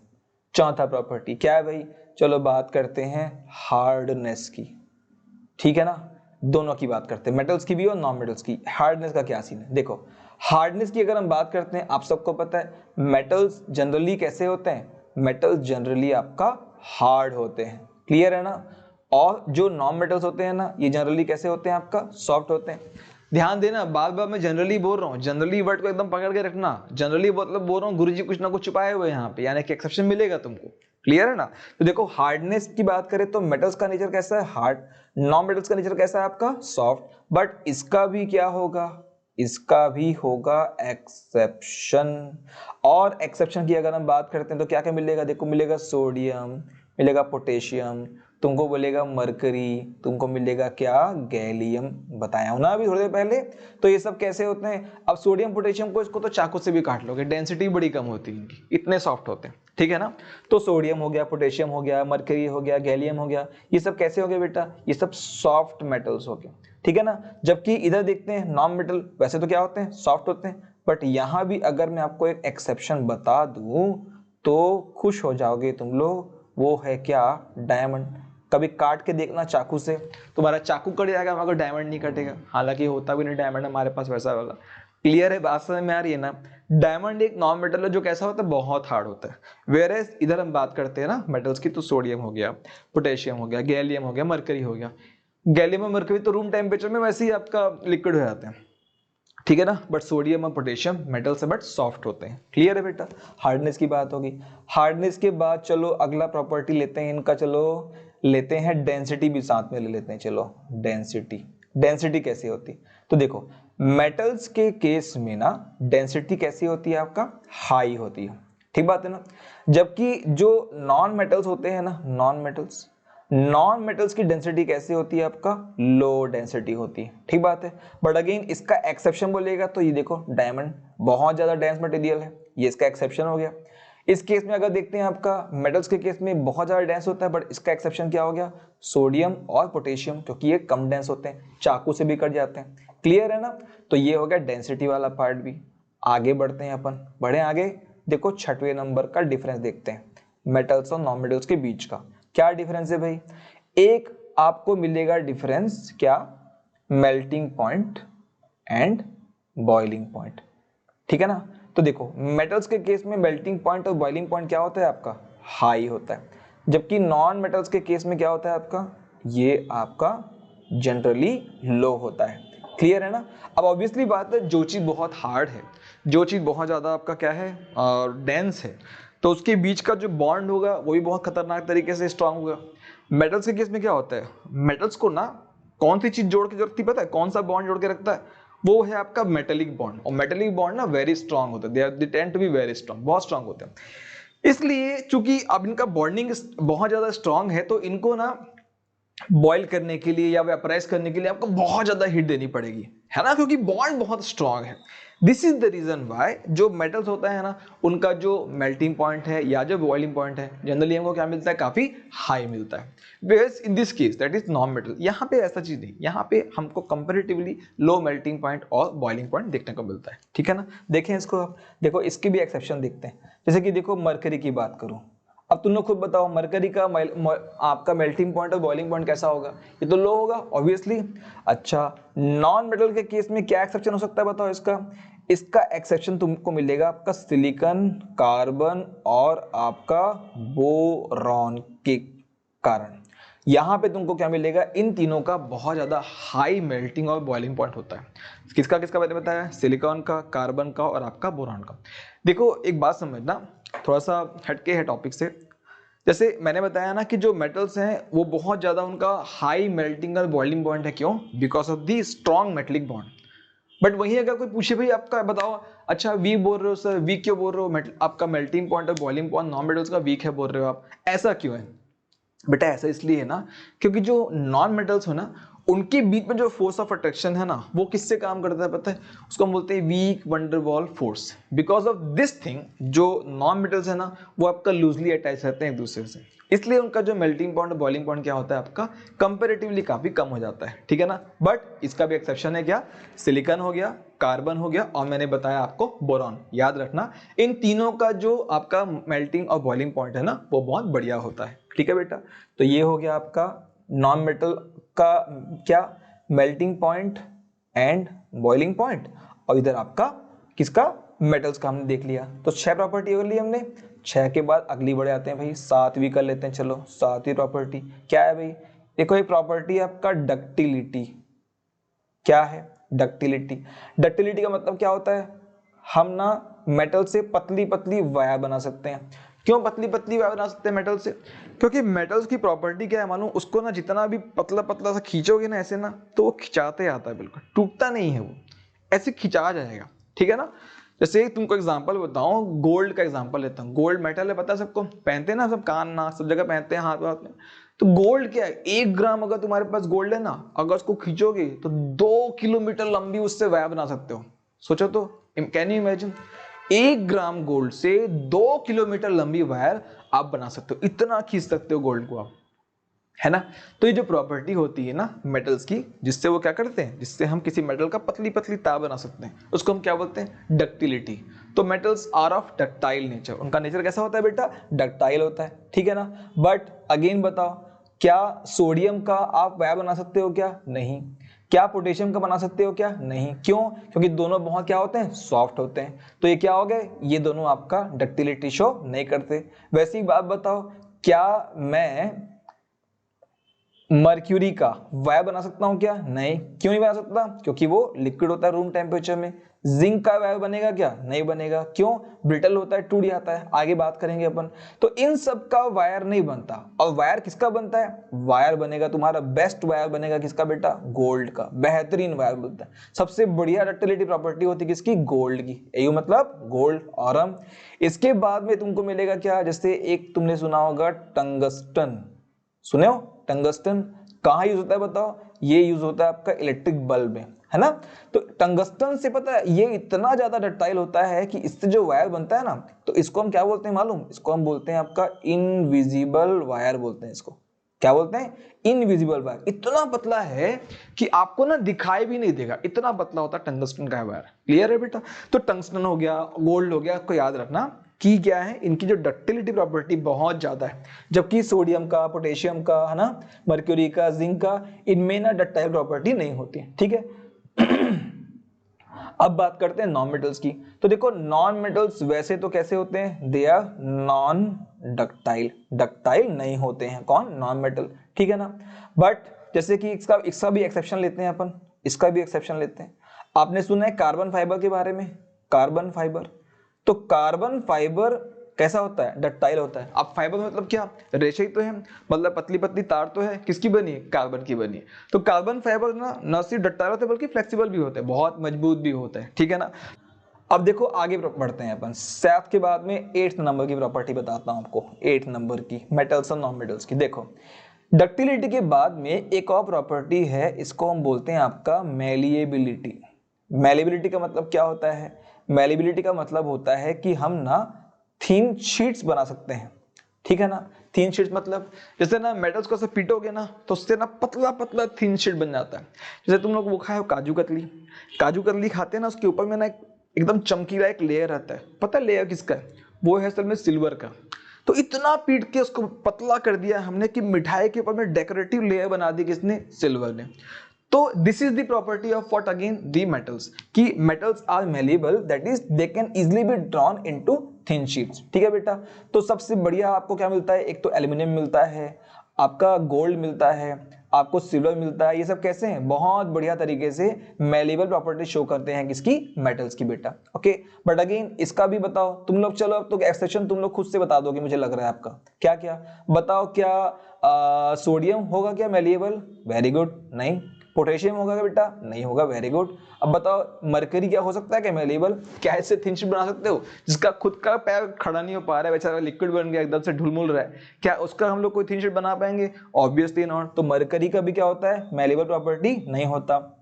चौथा प्रॉपर्टी क्या है भाई, चलो बात करते हैं हार्डनेस की। ठीक है ना, दोनों की बात करते हैं, मेटल्स की भी और नॉन मेटल्स की। हार्डनेस का क्या सीन है, देखो हार्डनेस की अगर हम बात करते हैं, आप सबको पता है मेटल्स जनरली कैसे होते हैं, मेटल्स जनरली आपका हार्ड होते हैं। क्लियर है ना, और जो नॉन मेटल्स होते हैं ना, ये जनरली कैसे होते हैं आपका, सॉफ्ट होते हैं। ध्यान देना, बार बार मैं जनरली बोल रहा हूँ, जनरली वर्ड को एकदम पकड़ के रखना। जनरली मतलब बोल रहा हूँ, गुरुजी कुछ ना कुछ छुपाए हुए यहाँ पे, यानी कि एक्सेप्शन मिलेगा तुमको। क्लियर है ना, तो देखो हार्डनेस की बात करें तो मेटल्स का नेचर कैसा है, हार्ड, नॉन मेटल्स का नेचर कैसा है आपका, सॉफ्ट। बट इसका भी क्या होगा, इसका भी होगा एक्सेप्शन। और एक्सेप्शन की अगर हम बात करते हैं तो क्या क्या मिलेगा, देखो मिलेगा सोडियम, मिलेगा पोटेशियम, तुमको बोलेगा मरकरी, तुमको मिलेगा क्या, गैलियम। बताया हूं ना अभी थोड़ी देर पहले। तो ये सब कैसे होते हैं, अब सोडियम पोटेशियम को इसको तो चाकू से भी काट लोगे, डेंसिटी बड़ी कम होती है इनकी, इतने सॉफ्ट होते हैं, ठीक है ना। तो सोडियम हो गया, पोटेशियम हो गया, मरकरी हो गया, गैलियम हो गया, ये सब कैसे हो गए बेटा, ये सब सॉफ्ट मेटल्स हो गए, ठीक है ना। जबकि इधर देखते हैं नॉन मेटल, वैसे तो क्या होते हैं, सॉफ्ट होते हैं, बट यहां भी अगर मैं आपको एक एक्सेप्शन बता दूं तो खुश हो जाओगे तुम लोग, वो है क्या, डायमंड। कभी काट के देखना चाकू से, तुम्हारा चाकू कट जाएगा मगर डायमंड नहीं कटेगा, हालांकि होता भी नहीं डायमंड हमारे पास वैसा वाला। क्लियर है बात, समझ में आ रही है ना। डायमंड एक नॉन मेटल है जो कैसा होता है, बहुत हार्ड होता है। वेयर इधर हम बात करते हैं ना मेटल्स की, तो सोडियम हो गया, पोटेशियम हो गया, गैलियम हो गया, मरकरी हो गया। गैलियम और मरकरी तो रूम टेम्परेचर में वैसे ही आपका लिक्विड हो जाते हैं, ठीक है ना। बट सोडियम और पोटेशियम मेटल से बट सॉफ्ट होते हैं। क्लियर है बेटा, हार्डनेस की बात होगी। हार्डनेस के बाद चलो अगला प्रॉपर्टी लेते हैं इनका, चलो लेते हैं डेंसिटी भी साथ में ले लेते हैं। चलो डेंसिटी, डेंसिटी कैसी होती, तो देखो मेटल्स के केस में ना डेंसिटी कैसी होती है आपका, हाई होती है, ठीक बात है ना। जबकि जो नॉन मेटल्स होते हैं ना, नॉन मेटल्स की डेंसिटी कैसी होती है आपका, लो डेंसिटी होती है, ठीक बात है। बट अगेन इसका एक्सेप्शन बोलेगा तो ये देखो डायमंड बहुत ज्यादा डेंस मटेरियल है, ये इसका एक्सेप्शन हो गया। इस केस में अगर देखते हैं आपका मेटल्स के केस में बहुत ज्यादा डेंस होता है, बट इसका एक्सेप्शन क्या हो गया, सोडियम और पोटेशियम, क्योंकि ये कम डेंस होते हैं, चाकू से भी कट जाते हैं। क्लियर है ना, तो ये हो गया डेंसिटी वाला पार्ट भी। आगे बढ़ते हैं अपन, बढ़े आगे, देखो छठवें नंबर का डिफरेंस देखते हैं मेटल्स और नॉन मेटल्स के बीच का। क्या डिफरेंस है भाई, एक आपको मिलेगा डिफरेंस क्या, melting point and boiling point, ठीक है ना। तो देखो मेटल्स के केस में मेल्टिंग पॉइंट और बॉइलिंग पॉइंट क्या होता है आपका, हाई होता है। जबकि नॉन मेटल्स के केस में क्या होता है आपका, ये आपका जनरली लो होता है। क्लियर है ना। अब ऑब्वियसली बात है, जो चीज बहुत हार्ड है, जो चीज बहुत ज्यादा आपका क्या है, डेंस है, तो उसके बीच का जो बॉन्ड होगा वो भी बहुत खतरनाक तरीके से स्ट्रांग होगा। मेटल्स के केस में क्या होता है, मेटल्स को ना कौन सी चीज जोड़ के रखती पता है, कौन सा बॉन्ड जोड़ के रखता है, वो है आपका मेटेलिक बॉन्ड। और मेटेलिक बॉन्ड ना वेरी स्ट्रांग होता है, they tend to be very strong, बहुत स्ट्रांग होते हैं। इसलिए चूंकि अब इनका बॉन्डिंग बहुत ज्यादा स्ट्रांग है, तो इनको ना बॉईल करने के लिए या वेपराइज करने के लिए आपको बहुत ज्यादा हीट देनी पड़ेगी, है ना, क्योंकि बॉन्ड बहुत स्ट्रांग है। This is the reason why जो मेटल्स होता है ना, उनका जो मेल्टिंग पॉइंट है या जो बॉइलिंग पॉइंट है, जनरली हमको क्या मिलता है, काफी हाई मिलता है। Whereas in this case that is non metal, यहाँ पे ऐसा चीज नहीं, यहाँ पे हमको कंपेरेटिवली लो मेल्टिंग पॉइंट और बॉइलिंग पॉइंट देखने को मिलता है, ठीक है ना। देखें इसको, आप देखो इसके भी एक्सेप्शन देखते हैं। जैसे कि देखो मरकरी की बात करूं, अब तुम लोग खुद बताओ मरकरी का आपका मेल्टिंग पॉइंट और बॉइलिंग पॉइंट कैसा होगा, ये तो लो होगा ऑब्वियसली। अच्छा नॉन मेटल के केस में क्या एक्सेप्शन हो सकता है बताओ इसका, इसका एक्सेप्शन तुमको मिलेगा आपका सिलिकॉन, कार्बन और आपका बोरॉन के कारण। यहां पे तुमको क्या मिलेगा, इन तीनों का बहुत ज्यादा हाई मेल्टिंग और बॉइलिंग पॉइंट होता है। किसका किसका मैंने बताया, सिलिकॉन का, कार्बन का और आपका बोरॉन का। देखो एक बात समझना, थोड़ा सा हटके है टॉपिक से। जैसे मैंने बताया ना कि जो मेटल्स हैं वो बहुत ज्यादा उनका हाई मेल्टिंग और बॉइलिंग पॉइंट है, क्यों, because of the strong metallic bond. But वहीं अगर कोई पूछे भाई आपका बताओ, अच्छा वीक बोल रहे हो सर, वीक क्यों बोल रहे हो, आपका मेल्टिंग पॉइंट और बॉइलिंग पॉइंट नॉन मेटल्स का वीक है बोल रहे हो आप, ऐसा क्यों है बेटा, ऐसा इसलिए है ना, क्योंकि जो नॉन मेटल्स हो ना, उनके बीच में जो फोर्स ऑफ अट्रैक्शन है ना, वो किससे काम करता है पता है, उसको हम बोलते हैं weak van der Waals force. Because of this thing जो नॉन मेटल्स है ना, वो आपका लूजली अटैच रहते हैं एक दूसरे से, इसलिए उनका जो मेल्टिंग पॉइंट और बॉइलिंग पॉइंट क्या होता है आपका, कंपेरेटिवली काफी कम हो जाता है, ठीक है ना। बट इसका भी एक्सेप्शन है, क्या, सिलिकॉन हो गया, कार्बन हो गया और मैंने बताया आपको बोरॉन। याद रखना इन तीनों का जो आपका मेल्टिंग और बॉइलिंग पॉइंट है ना, वो बहुत बढ़िया होता है, ठीक है बेटा। तो ये हो गया आपका नॉन मेटल का क्या, melting point and boiling point, और इधर आपका किसका, मेटल्स का हमने देख लिया। तो 6 प्रॉपर्टी कर ली हमने। 6 के बाद अगली बढ़े आते हैं भाई, 7वीं कर लेते हैं। चलो 7वीं प्रॉपर्टी क्या है भाई, देखो एक प्रॉपर्टी है आपका डक्टिलिटी। क्या है डक्टिलिटी, डक्टिलिटी का मतलब क्या होता है, हम ना मेटल से पतली पतली वायर बना सकते हैं। क्यों पतली पतली वायर बना सकते हैं मेटल से, क्योंकि मेटल्स की प्रॉपर्टी क्या है मालूम, उसको ना जितना भी पतला पतला सा खींचोगे ना ऐसे ना, तो वो खिंचाते आता है, बिल्कुल टूटता नहीं है वो। ऐसे खिंचा जाएगा, ठीक है ना। जैसे तुमको एग्जांपल बताऊं, गोल्ड का एग्जांपल लेता हूं। गोल्ड मेटल है, पता है सबको, पहनते हैं ना सब, कान नाक सब जगह पहनते हैं, हाथ में। तो गोल्ड क्या है, 1 ग्राम अगर तुम्हारे पास गोल्ड है ना, अगर उसको खींचोगे तो 2 किलोमीटर लंबी उससे वायर बना सकते हो। सोचो तो, can you imagine, 1 gram gold से 2 किलोमीटर लंबी वायर आप बना सकते हो, इतना खींच सकते हो गोल्ड को आप, है ना। तो ये जो प्रॉपर्टी होती है ना मेटल्स की, जिससे वो क्या करते हैं, जिससे हम किसी मेटल का पतली पतली तार बना सकते हैं, उसको हम क्या बोलते हैं, डक्टिलिटी। तो metals are of ductile nature, उनका नेचर कैसा होता है बेटा, डक्टाइल होता है, ठीक है ना। बट अगेन बताओ, क्या सोडियम का आप वायर बना सकते हो क्या, नहीं। क्या पोटेशियम का बना सकते हो क्या, नहीं। क्यों, क्योंकि दोनों बहुत क्या होते हैं, सॉफ्ट होते हैं। तो ये क्या हो गए, ये दोनों आपका डक्टिलिटी शो नहीं करते। वैसी बात बताओ, क्या मैं मर्क्यूरी का वायर बना सकता हूं क्या, नहीं। क्यों नहीं बना सकता, क्योंकि वो लिक्विड होता है रूम टेम्परेचर में। जिंक का वायर बनेगा क्या, नहीं बनेगा। क्यों, ब्रिटल होता है, टूट जाता है, आगे बात करेंगे अपन। तो इन सब का वायर नहीं बनता। और वायर किसका बनता है, वायर बनेगा तुम्हारा, बेस्ट वायर बनेगा किसका बेटा, गोल्ड का, बेहतरीन वायर बनता है। सबसे बढ़िया डक्टिलिटी प्रॉपर्टी होती है किसकी, गोल्ड की, यही मतलब गोल्ड ऑरम। इसके बाद में तुमको मिलेगा क्या, जैसे एक तुमने सुना होगा टंगस्टन, सुने हो, टंगस्टन कहाँ यूज होता है बताओ, ये यूज होता है आपका इलेक्ट्रिक बल्ब में, है ना। तो टंगस्टन से पता है, ये इतना ज्यादा डक्टाइल होता है कि इससे जो वायर बनता है ना, तो इसको हम क्या बोलते हैं मालूम, इसको हम बोलते हैं आपका इनविजिबल वायर बोलते हैं इसको। क्या बोलते हैं, इनविजिबल वायर। इतना पतला है कि आपको ना दिखाई भी नहीं देगा, इतना पतला होता है टंगस्टन का वायर। क्लियर है बेटा। तो टंगस्टन हो गया, गोल्ड हो गया, आपको याद रखना कि क्या है, इनकी जो डक्टिलिटी प्रॉपर्टी बहुत ज्यादा है, जबकि सोडियम का, पोटेशियम का, है ना, मर्क्यूरी का, जिंक का, इनमें ना डक्टाइल प्रॉपर्टी नहीं होती है, ठीक है। अब बात करते हैं नॉन मेटल्स की। तो देखो नॉन मेटल्स वैसे तो कैसे होते हैं, they are non ductile, ductile नहीं होते हैं, कौन, नॉन मेटल, ठीक है ना। बट जैसे कि इसका भी एक्सेप्शन लेते हैं अपन, इसका भी एक्सेप्शन लेते हैं। आपने सुना है कार्बन फाइबर के बारे में, कार्बन फाइबर। तो कार्बन फाइबर कैसा होता है, डक्टाइल होता है। अब फाइबर मतलब क्या, रेशे ही तो है, मतलब पतली पतली तार तो है, किसकी बनी है, कार्बन की बनी है। तो कार्बन फाइबर ना न सिर्फ डक्टाइल होते हैं बल्कि फ्लेक्सिबल भी होते हैं, बहुत मजबूत भी होते हैं, ठीक है ना। अब देखो आगे बढ़ते हैं अपन, 7 के बाद में 8 नंबर की प्रॉपर्टी बताता हूं आपको, 8 नंबर की मेटल्स और नॉन मेटल्स की। देखो डक्टिलिटी के बाद में एक और प्रॉपर्टी है, इसको हम बोलते हैं आपका मेलिएबिलिटी। मेलिएबिलिटी का मतलब क्या होता है, मेलिएबिलिटी का मतलब होता है कि हम ना थिन शीट्स बना सकते हैं, ठीक है ना। थिन शीट्स मतलब जैसे ना मेटल्स को ऐसे पीटोगे ना तो उससे ना पतला पतला थिन शीट बन जाता है। जैसे तुम लोग वो खाए हो काजू कतली, काजू कतली खाते हैं ना, उसके ऊपर में ना एकदम चमकीला एक लेयर रहता है, पता है लेयर किसका है, वो है असल में सिल्वर का। तो इतना पीट के उसको पतला कर दिया हमने कि मिठाई के ऊपर में डेकोरेटिव लेयर बना दी किसने, सिल्वर ने। तो this is the property of what again, the metals, कि metals are malleable, that is they can easily be drawn into thin sheets, ठीक है बेटा। तो सबसे बढ़िया आपको क्या मिलता है, एक तो एल्यूमिनियम मिलता है, आपका गोल्ड मिलता है, आपको सिल्वर मिलता है। ये सब कैसे हैं, बहुत बढ़िया तरीके से मेलेबल प्रॉपर्टी शो करते हैं किसकी, मेटल्स की बेटा, ओके। बट अगेन इसका भी बताओ तुम लोग, चलो अब तो एक्सेप्शन तुम लोग खुद से बता दोगे मुझे लग रहा है आपका, क्या क्या बताओ, क्या सोडियम होगा क्या मेलेबल, वेरी गुड, नहीं। पोटेशियम होगा क्या बेटा, नहीं होगा, वेरी गुड। अब बताओ मरकरी क्या हो सकता है क्या मेलेबल, क्या इससे थिन शीट बना सकते हो, जिसका खुद का पैर खड़ा नहीं हो पा रहा है बेचारा, लिक्विड बन गया एकदम से ढुलमुल रहा है, क्या उसका हम लोग कोई थिन शीट बना पाएंगे, ऑब्वियसली नॉट। तो मरकरी का भी क्या होता है, मेलेबल प्रॉपर्टी नहीं होता।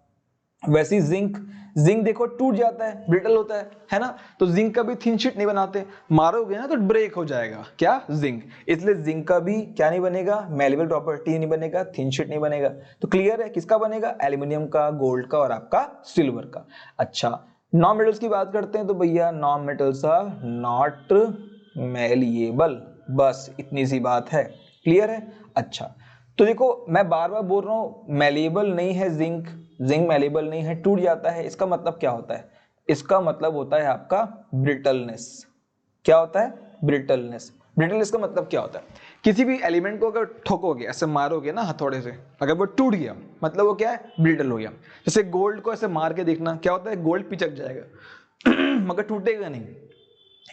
वैसे ही जिंक, जिंक देखो टूट जाता है, ब्रिटल होता है ना। तो जिंक का भी थिन शीट नहीं बनाते, मारोगे ना तो ब्रेक हो जाएगा क्या, जिंक। इसलिए जिंक का भी क्या नहीं बनेगा, मेलेबल प्रॉपर्टी नहीं बनेगा, थिन शीट नहीं बनेगा। तो क्लियर है किसका बनेगा, एल्यूमिनियम का, गोल्ड का और आपका सिल्वर का। अच्छा नॉन मेटल्स की बात करते हैं, तो भैया non metals are not malleable, बस इतनी सी बात है, क्लियर है। अच्छा तो देखो मैं बार बार बोल रहा हूं मेलेबल नहीं है जिंक, जिंक मेलेबल नहीं है, टूट जाता है, इसका मतलब क्या होता है, इसका मतलब होता है आपका ब्रिटलनेस। क्या होता है, ब्रिटलनेस। ब्रिटलनेस का मतलब क्या होता है, किसी भी एलिमेंट को अगर ठोकोगे, ऐसे मारोगे ना हथौड़े से, अगर वो टूट गया मतलब वो क्या है, ब्रिटल हो गया। जैसे गोल्ड को ऐसे मार के देखना, क्या होता है, गोल्ड पिचक जाएगा मगर टूटेगा नहीं।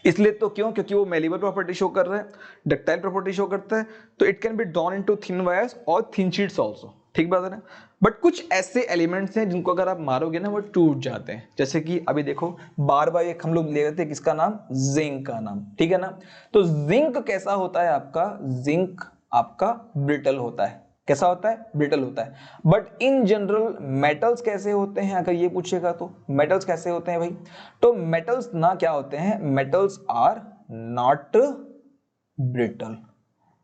इसलिए तो क्यों, क्योंकि वो मेलेबल प्रॉपर्टी शो कर रहा है, डक्टाइल प्रॉपर्टी शो करता है। तो it can be drawn into thin wires और थिन शीट्स आल्सो, ठीक बात है ना। बट कुछ ऐसे एलिमेंट्स हैं जिनको अगर आप मारोगे ना वो टूट जाते हैं, जैसे कि अभी देखो बार बार एक हम लोग ले रहे थे किसका नाम, जिंक का नाम, ठीक है ना। तो जिंक कैसा होता है आपका, जिंक आपका ब्रिटल होता है, कैसा होता है, ब्रिटल होता है। बट इन जनरल मेटल्स कैसे होते हैं, अगर ये पूछेगा तो मेटल्स कैसे होते हैं भाई, तो मेटल्स ना क्या होते हैं, metals are not brittle,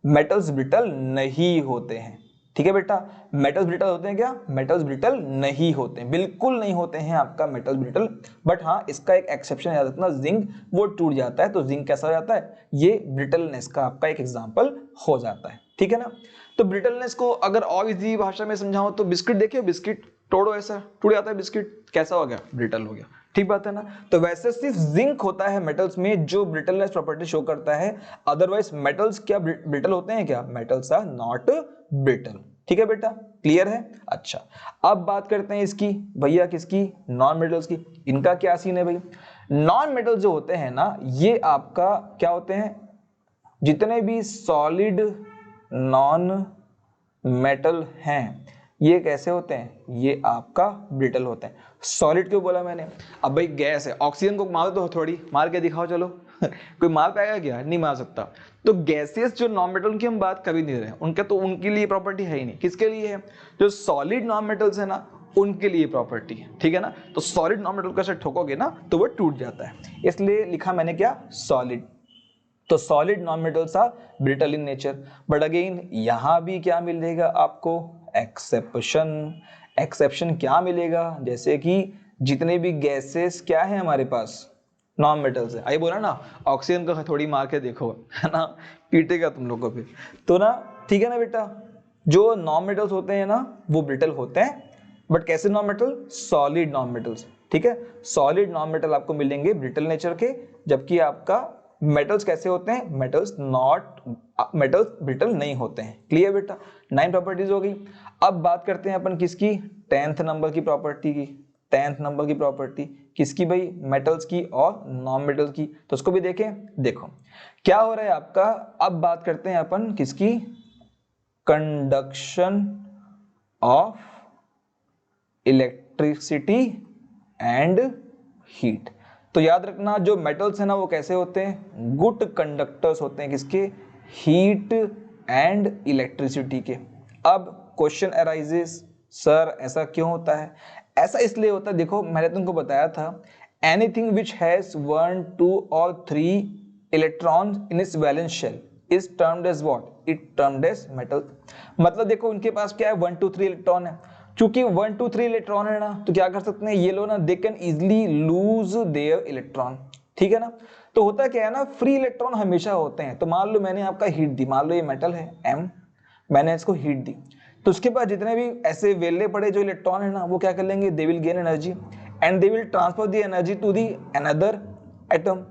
metals brittle नहीं होते हैं, ठीक है बेटा। मेटल्स ब्रिटल होते हैं क्या, मेटल्स ब्रिटल नहीं होते हैं, बिल्कुल नहीं होते हैं आपका मेटल्स ब्रिटल। बट हाँ इसका एक एक्सेप्शन याद रखना, जिंक वो टूट जाता है, तो जिंक कैसा हो जाता है, ये ब्रिटलनेस का आपका एक एग्जांपल हो जाता है, ठीक है ना। तो ब्रिटलनेस को अगर और इजी भाषा में समझाओ तो बिस्किट देखिए, बिस्किट तोड़ो ऐसा टूट जाता है बिस्किट, कैसा हो गया, ब्रिटल हो गया, ठीक बात है ना। तो वैसे सिर्फ जिंक होता है मेटल्स में जो ब्रिटलनेस प्रॉपर्टी शो करता है, अदरवाइज मेटल्स क्या ब्रिटल होते हैं क्या, मेटल्स आर नॉट ब्रिटल, ठीक है बेटा, क्लियर है। अच्छा अब बात करते हैं इसकी भैया किसकी, नॉन मेटल्स की। इनका क्या सीन है भाई, नॉन मेटल्स जो होते हैं ना ये आपका क्या होते हैं, जितने भी सॉलिड नॉन मेटल हैं ये कैसे होते हैं, ये आपका ब्रिटल होते हैं। सॉलिड क्यों बोला मैंने, अब भाई गैस है, ऑक्सीजन को मार दो थोड़ी, मार के दिखाओ चलो कोई मार पाएगा क्या, नहीं मार सकता। तो गैसेस जो नॉन मेटल की हम बात कर ही नहीं रहे, उनके तो उनके लिए प्रॉपर्टी है ही नहीं, किसके लिए है, जो सॉलिड नॉन मेटल्स है ना उनके लिए प्रॉपर्टी है, ठीक है ना। तो सॉलिड नॉन मेटल का से ठोकोगे ना तो वो टूट जाता है, इसलिए लिखा मैंने क्या, सॉलिड। तो solid non metals are brittle in nature. But again यहां भी क्या मिलेगा आपको, एक्सेप्शन। एक्सेप्शन क्या मिलेगा, जैसे कि जितने भी गैसेस क्या है हमारे पास, नॉन मेटल्स है, आई बोला ना ऑक्सीजन को थोड़ी मार के देखो है ना, पीटेगा तुम लोगों को भी, तो ना ठीक है ना बेटा। जो नॉन मेटल्स होते हैं ना वो ब्रिटल होते हैं, बट कैसे non metal, solid non metals, ठीक है। सॉलिड नॉन मेटल आपको मिलेंगे ब्रिटल नेचर के, जबकि आपका मेटल्स कैसे होते हैं, मेटल्स ब्रिटल नहीं होते हैं, क्लियर बेटा। 9 प्रॉपर्टीज हो गई। अब बात करते हैं अपन किसकी, 10th नंबर की प्रॉपर्टी की। 10th नंबर की प्रॉपर्टी किसकी भाई, मेटल्स की और नॉन मेटल्स की, तो उसको भी देखें। देखो क्या हो रहा है आपका, अब बात करते हैं अपन किसकी, conduction of electricity and heat. तो याद रखना जो मेटल्स है ना वो कैसे होते हैं, गुड कंडक्टर्स होते हैं, किसके, हीट एंड इलेक्ट्रिसिटी के। अब क्वेश्चन अराइजेस, सर ऐसा क्यों होता है, ऐसा इसलिए होता है, देखो मैंने तुमको बताया था, एनीथिंग विच हैज 1, 2 और 3 electrons in its valence shell is termed as what, it termed as metal. मतलब देखो उनके पास क्या है, 1, 2, 3 इलेक्ट्रॉन है, चूंकि 1, 2, 3 इलेक्ट्रॉन है ना, तो क्या कर सकते हैं ये लोग ना, they can easily lose their electron, ठीक है ना। तो होता क्या है ना, फ्री इलेक्ट्रॉन हमेशा होते हैं। तो मान लो मैंने आपका हीट दी, मान लो ये मेटल है M, मैंने इसको हीट दी, तो उसके बाद जितने भी ऐसे वेले पड़े जो इलेक्ट्रॉन है ना वो क्या कर लेंगे, they will gain energy and they will transfer the energy to the another atom.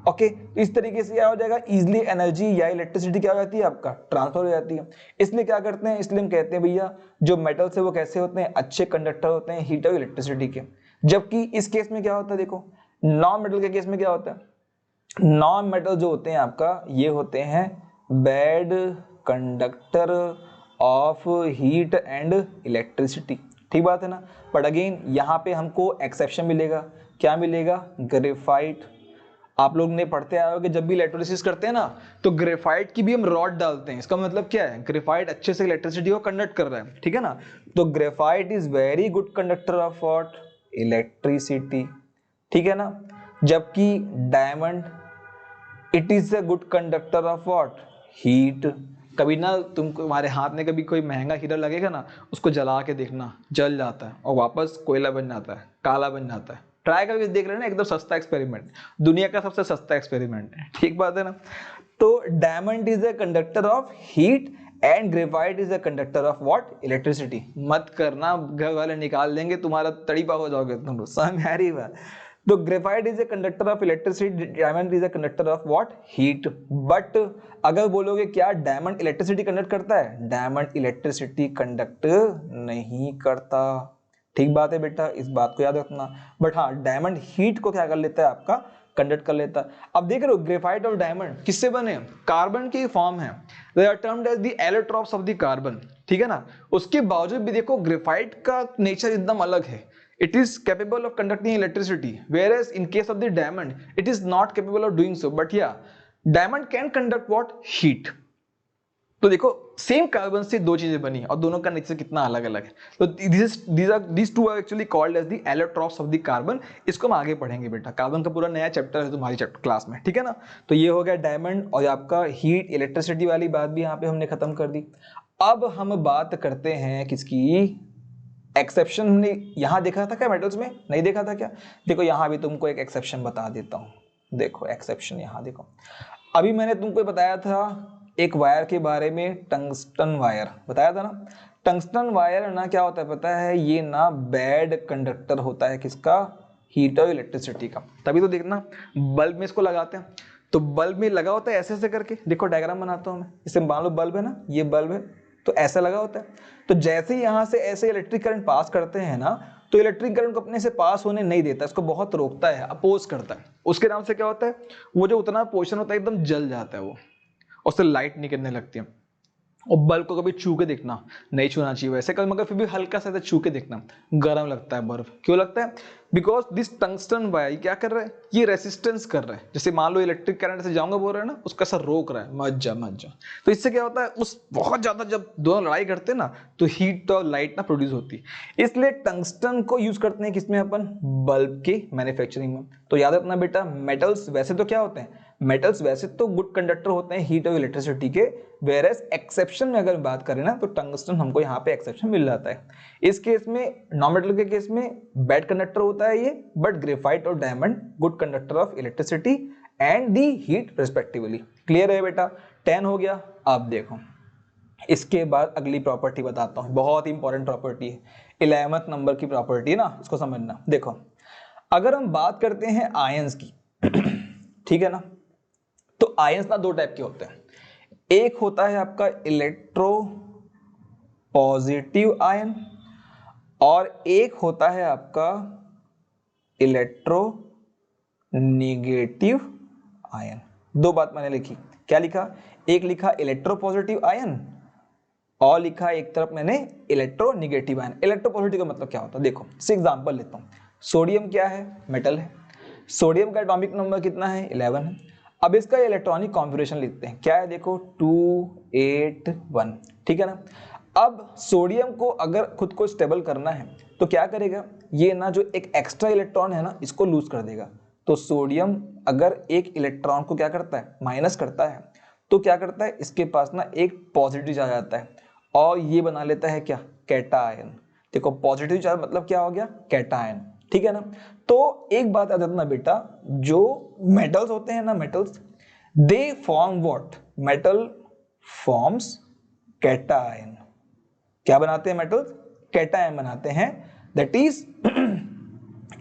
Okay इस तरीके से क्या हो जाएगा, इजिली एनर्जी या इलेक्ट्रिसिटी क्या हो जाती है आपका, ट्रांसफर हो जाती है। इसलिए क्या करते हैं, इसलिए हम कहते हैं भैया जो मेटल्स है वो कैसे होते हैं, अच्छे कंडक्टर होते हैं हीट और इलेक्ट्रिसिटी के। जबकि इस केस में क्या होता है, देखो नॉन मेटल के केस में क्या होता है, नॉन मेटल जो होते हैं आपका ये होते हैं bad conductor of heat and electricity, ठीक बात है ना। बट अगेन यहाँ पे हमको एक्सेप्शन मिलेगा, क्या मिलेगा, ग्रेफाइट। आप लोग ने पढ़ते आए हो कि जब भी इलेक्ट्रोलिसिस करते हैं ना तो ग्रेफाइट की भी हम रॉड डालते हैं, इसका मतलब क्या है, ग्रेफाइट अच्छे से इलेक्ट्रिसिटी को कंडक्ट कर रहा है, ठीक है ना। तो graphite is very good conductor of what, electricity, ठीक है ना। जबकि diamond it is a good conductor of what, heat. कभी ना तुमको तुम्हारे हाथ में कभी कोई महंगा हीरा लगेगा ना, उसको जला के देखना, जल जाता है और वापस कोयला बन जाता है, काला बन जाता है। ट्राई करके देख लेना, एकदम सस्ता एक्सपेरिमेंट, दुनिया का सबसे सस्ता एक्सपेरिमेंट है, ठीक बात है ना। तो diamond is a conductor of heat and graphite is a conductor of what, electricity. मत करना, घर वाले निकाल देंगे, तुम्हारा तड़ीपा हो जाओगे तुम लोग, समझ में आ रही बात। तो graphite is a conductor of electricity, diamond is a conductor of what, heat. But अगर बोलोगे क्या डायमंड इलेक्ट्रिसिटी कंडक्ट करता है, डायमंड इलेक्ट्रिसिटी कंडक्ट नहीं करता, ठीक बात है बेटा, इस बात को याद रखना। बट हाँ डायमंड हीट को क्या कर लेता है आपका, कंडक्ट कर लेता है। अब देख रहे हो ग्रेफाइट और डायमंड किससे बने, कार्बन की फॉर्म है, they are termed as the allotropes of the carbon. ठीक है ना। उसके बावजूद भी देखो ग्रेफाइट का नेचर एकदम अलग है। It is capable of conducting electricity, whereas in case of the diamond it is not capable of doing so, but yeah, diamond can conduct what? Heat. तो देखो सेम कार्बन से दो चीजें बनी और दोनों का नेचर कितना अलग अलग है। तो these two are actually called as the allotropes of the carbon। इसको हम आगे पढ़ेंगे बेटा, कार्बन का पूरा नया चैप्टर है तुम्हारी क्लास में, ठीक है ना। तो ये हो गया डायमंड, और आपका हीट इलेक्ट्रिसिटी वाली बात भी यहाँ पे हमने खत्म कर दी। अब हम बात करते हैं किसकी? एक्सेप्शन। हमने यहाँ देखा था क्या मेटल्स में? नहीं देखा था क्या? देखो यहाँ भी तुमको एक एक्सेप्शन बता देता हूँ। देखो एक्सेप्शन यहाँ देखो, अभी मैंने तुमको बताया था एक वायर के बारे में, टंगस्टन वायर बताया था ना। टंगस्टन वायर ना क्या होता है पता है? ये ना बैड कंडक्टर होता है किसका? हीट और इलेक्ट्रिसिटी का। तभी तो देखना बल्ब में इसको लगाते हैं, तो बल्ब में लगा होता है ऐसे ऐसे करके। देखो डायग्राम बनाता हूँ मैं, इसे मान लो बल्ब है ना, ये बल्ब है, तो ऐसा लगा होता है। तो जैसे ही यहाँ से ऐसे इलेक्ट्रिक करंट पास करते हैं ना, तो इलेक्ट्रिक करंट को अपने से पास होने नहीं देता, इसको बहुत रोकता है, अपोज करता है। उसके नाम से क्या होता है? वो जो उतना पोर्शन होता है एकदम जल जाता है वो, उससे लाइट निकलने लगती है। और बल्ब को कभी छू के देखना, नहीं छूना चाहिए वैसे कभी, मगर फिर भी हल्का सा छू के देखना, गर्म लगता है बर्फ। क्यों लगता है? बिकॉज दिस टंगस्टन वायर क्या कर रहा है? ये रेसिस्टेंस कर रहा है। जैसे मान लो इलेक्ट्रिक करंट से जाऊंगा बोल रहा है ना, उसका सर रोक रहा है, मत जा मत जा। तो इससे क्या होता है? उस बहुत ज्यादा जब दोनों लड़ाई करते हैं ना, तो हीट और लाइट ना प्रोड्यूस होती है। इसलिए टंगस्टन को यूज करते हैं किसमें? अपन बल्ब के मैन्युफैक्चरिंग में। तो याद रखना बेटा, मेटल्स वैसे तो क्या होते हैं? मेटल्स वैसे तो गुड कंडक्टर होते हैं हीट और इलेक्ट्रिसिटी के, वेयरएज एक्सेप्शन में अगर बात करें ना, तो टंगस्टन हमको यहाँ पे एक्सेप्शन मिल जाता है। इस केस में, नॉन मेटल के केस में बैड कंडक्टर होता है ये, बट ग्रेफाइट और diamond good conductor of electricity and the heat respectively. Clear है बेटा? 10 हो गया। अब देखो इसके बाद अगली प्रॉपर्टी बताता हूँ, बहुत इंपॉर्टेंट प्रॉपर्टी है, 11th नंबर की प्रॉपर्टी है ना, इसको समझना। देखो अगर हम बात करते हैं आयंस की, ठीक है ना, तो आयंस ना दो टाइप के होते हैं। एक होता है आपका इलेक्ट्रो पॉजिटिव आयन, और एक होता है आपका इलेक्ट्रो निगेटिव आयन। दो बात मैंने लिखी, क्या लिखा? एक लिखा इलेक्ट्रो पॉजिटिव आयन, और लिखा एक तरफ मैंने electro negative ion. Electro positive का मतलब क्या होता है? देखो से एग्जांपल लेता हूं। सोडियम क्या है? मेटल है। सोडियम का एटॉमिक नंबर कितना है? 11 है। अब इसका इलेक्ट्रॉनिक कॉन्फ़िगरेशन लिखते हैं, क्या है? देखो 281, ठीक है ना। अब सोडियम को अगर खुद को स्टेबल करना है तो क्या करेगा? ये ना जो एक एक्स्ट्रा इलेक्ट्रॉन है ना, इसको लूज कर देगा। तो सोडियम अगर एक इलेक्ट्रॉन को क्या करता है? माइनस करता है, तो क्या करता है? इसके पास ना एक पॉजिटिव चार्ज आता है, और ये बना लेता है क्या? कैटायन। देखो पॉजिटिव चार्ज मतलब क्या हो गया? कैटायन, ठीक है ना। तो एक बात याद रखना बेटा, जो मेटल्स होते हैं ना, metals they form what? Metal forms cation. क्या बनाते हैं मेटल्स? कैटायन बनाते हैं। दैट इज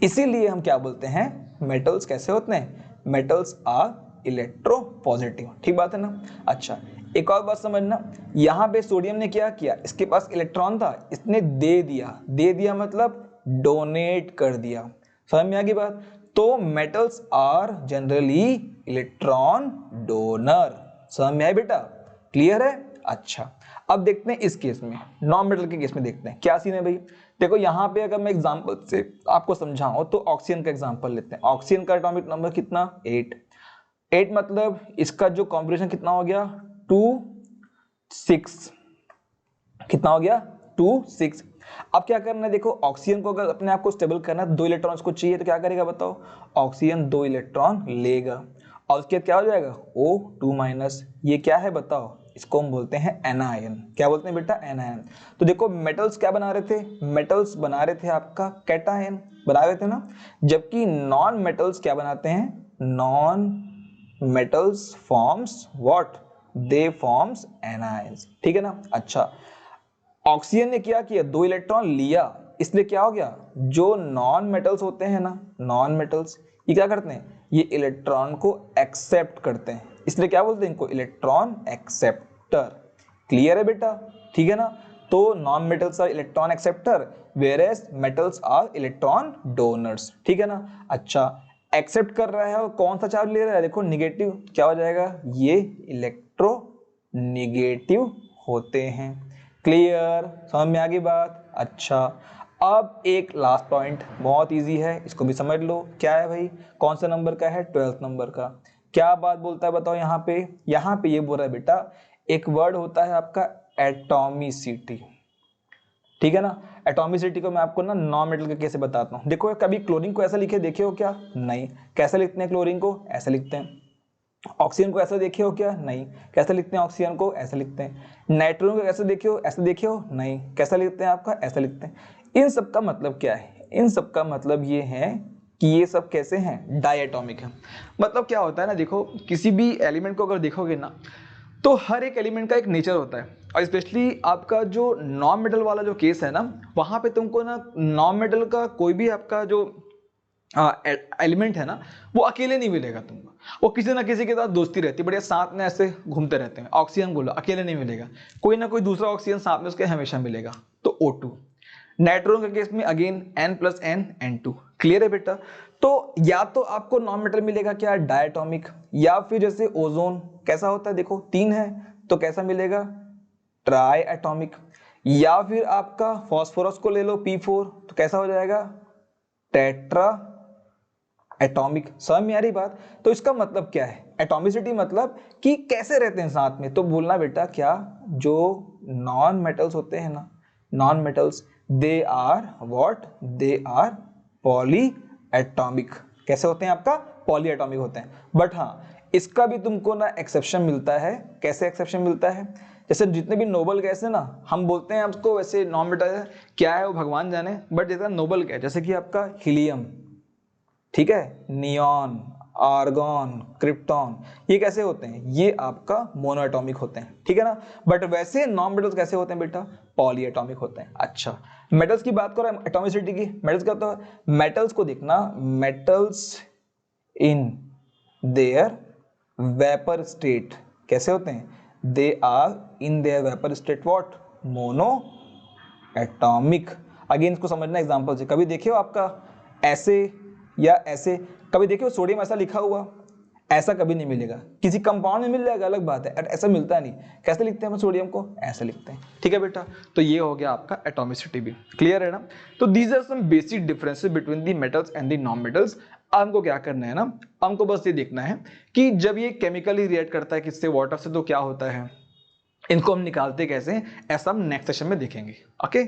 इसीलिए हम क्या बोलते हैं? मेटल्स कैसे होते हैं? Metals are electro positive. ठीक बात है ना। अच्छा एक और बात समझना, यहां पे सोडियम ने क्या किया? इसके पास इलेक्ट्रॉन था, इसने दे दिया। दे दिया मतलब डोनेट कर दिया। समझ में आ गई बात? तो metals are generally electron donor. समझ में आया बेटा? क्लियर है? अच्छा अब देखते हैं इस केस में, नॉन मेटल के केस में देखते हैं क्या सीन है भाई। देखो यहाँ पे अगर मैं एग्जांपल से आपको समझाऊं तो ऑक्सीजन का एग्जांपल लेते हैं। ऑक्सीजन का एटॉमिक नंबर कितना? 8 मतलब इसका जो कॉम्बिनेशन कितना हो गया? 2 6। कितना हो गया? 2 6। अब क्या करना है? देखो ऑक्सीजन को अगर अपने आप को स्टेबल करना है, 2 इलेक्ट्रॉन को चाहिए, तो क्या करेगा बताओ? ऑक्सीजन 2 इलेक्ट्रॉन लेगा, और उसके बाद क्या हो जाएगा? O2-। ये क्या है बताओ? इसको हम बोलते हैं एनायन। क्या बोलते हैं बेटा? एनायन। तो देखो मेटल्स क्या बना रहे थे? मेटल्स बना रहे थे आपका कैटायन, बना रहे थे ना। जबकि नॉन मेटल्स क्या बनाते हैं? Non metals forms what? They forms anions. ठीक है ना। अच्छा ऑक्सीजन ने क्या किया? 2 इलेक्ट्रॉन लिया, इसलिए क्या हो गया? जो नॉन मेटल्स होते हैं ना, नॉन मेटल्स, ये क्या करते हैं? ये इलेक्ट्रॉन को एक्सेप्ट करते हैं, इसलिए क्या बोलते हैं इनको? Electron acceptor. क्लियर है बेटा? ठीक है ना। तो non metals are electron acceptor, whereas metals are electron donors. ठीक है ना। अच्छा एक्सेप्ट कर रहा है और कौन सा चार्ज ले रहा है? देखो निगेटिव। क्या हो जाएगा? ये इलेक्ट्रो निगेटिव होते हैं। क्लियर, समझ में आ गई बात? अच्छा, अब एक लास्ट पॉइंट बहुत इजी है, इसको भी समझ लो। क्या है भाई? कौन सा नंबर का है? 12th नंबर का। क्या बात बोलता है बताओ यहाँ पे? यहाँ पे ये बोल रहा है बेटा, एक वर्ड होता है आपका एटॉमिसिटी, ठीक है ना। एटॉमिसिटी को मैं आपको ना नॉन मेटल के कैसे बताता हूँ। देखो, कभी क्लोरीन को ऐसा लिखे देखे हो क्या? नहीं। कैसे लिखते हैं क्लोरीन को? ऐसे लिखते हैं। ऑक्सीजन को ऐसा देखे हो क्या? नहीं। कैसे लिखते हैं ऑक्सीजन को? ऐसे लिखते हैं। नाइट्रोजन को कैसे देखे हो? ऐसे देखे हो? नहीं। कैसा लिखते हैं आपका? ऐसा लिखते हैं। इन सब का मतलब क्या है? इन सब का मतलब ये है कि ये सब कैसे हैं? डायटॉमिक है। मतलब क्या होता है ना, देखो किसी भी एलिमेंट को अगर देखोगे ना, तो हर एक एलिमेंट का एक नेचर होता है। और स्पेशली आपका जो नॉन मेटल वाला जो केस है ना, वहां पे तुमको ना नॉन मेटल का कोई भी आपका जो एलिमेंट है ना, वो अकेले नहीं मिलेगा तुमको। वो किसी ना किसी के साथ दोस्ती रहती है, बढ़िया साथ में ऐसे घूमते रहते हैं। ऑक्सीजन बोलो, अकेले नहीं मिलेगा, कोई ना कोई दूसरा ऑक्सीजन साथ में उसके हमेशा मिलेगा, तो O2। नाइट्रोजन के केस में अगेन N+N N2। क्लियर है बेटा? तो या तो आपको नॉन मेटल मिलेगा क्या? डायटॉमिक। या फिर जैसे ओजोन कैसा होता है, देखो 3 है तो कैसा मिलेगा? Try atomic. या फिर आपका फॉस्फोरस को ले लो P4, तो कैसा हो जाएगा? Tetra atomic. समझ में आ रही बात? तो इसका मतलब क्या है? एटॉमिसिटी मतलब कि कैसे रहते हैं साथ में। तो बोलना बेटा क्या, जो नॉन मेटल्स होते हैं ना, non metals, they are what? They are poly atomic. कैसे होते हैं आपका? पॉली एटॉमिक होते हैं। बट हाँ, इसका भी तुमको ना एक्सेप्शन मिलता है। कैसे एक्सेप्शन मिलता है? जैसे जितने भी नोबल गैस है ना, हम बोलते हैं उसको वैसे नॉन मेटल क्या है वो भगवान जाने, बट जैसा नोबल गैस जैसे कि आपका हीलियम, ठीक है, नियॉन, आर्गॉन, क्रिप्टॉन, ये कैसे होते हैं? ये आपका मोनोएटॉमिक होते हैं, ठीक है ना। बट वैसे नॉन मेटल्स कैसे होते हैं बेटा? पॉलीएटॉमिक होते हैं। अच्छा, मेटल्स की बात करो, एटॉमिसिटी की। मेटल्स क्या होता है? मेटल्स को देखना, metals in their vapour state कैसे होते हैं? They are in their vapour state what? Mono atomic. Again इसको समझना एग्जांपल से। कभी देखे हो आपका ऐसे या ऐसे? कभी देखिए सोडियम ऐसा लिखा हुआ, ऐसा कभी नहीं मिलेगा। किसी कंपाउंड में मिल जाएगा, अलग बात है, ऐसा मिलता नहीं। कैसे लिखते हैं हम सोडियम को? ऐसे लिखते हैं, ठीक है बेटा। तो ये हो गया आपका एटॉमिसिटी भी। क्लियर है ना? तो these are some basic differences between the metals and the non metals. हमको क्या करना है ना, हमको बस ये देखना है कि जब ये केमिकली रिएक्ट करता है किससे? वाटर से, तो क्या होता है, इनको हम निकालते कैसे, ऐसा हम नेक्स्ट सेशन में देखेंगे। ओके।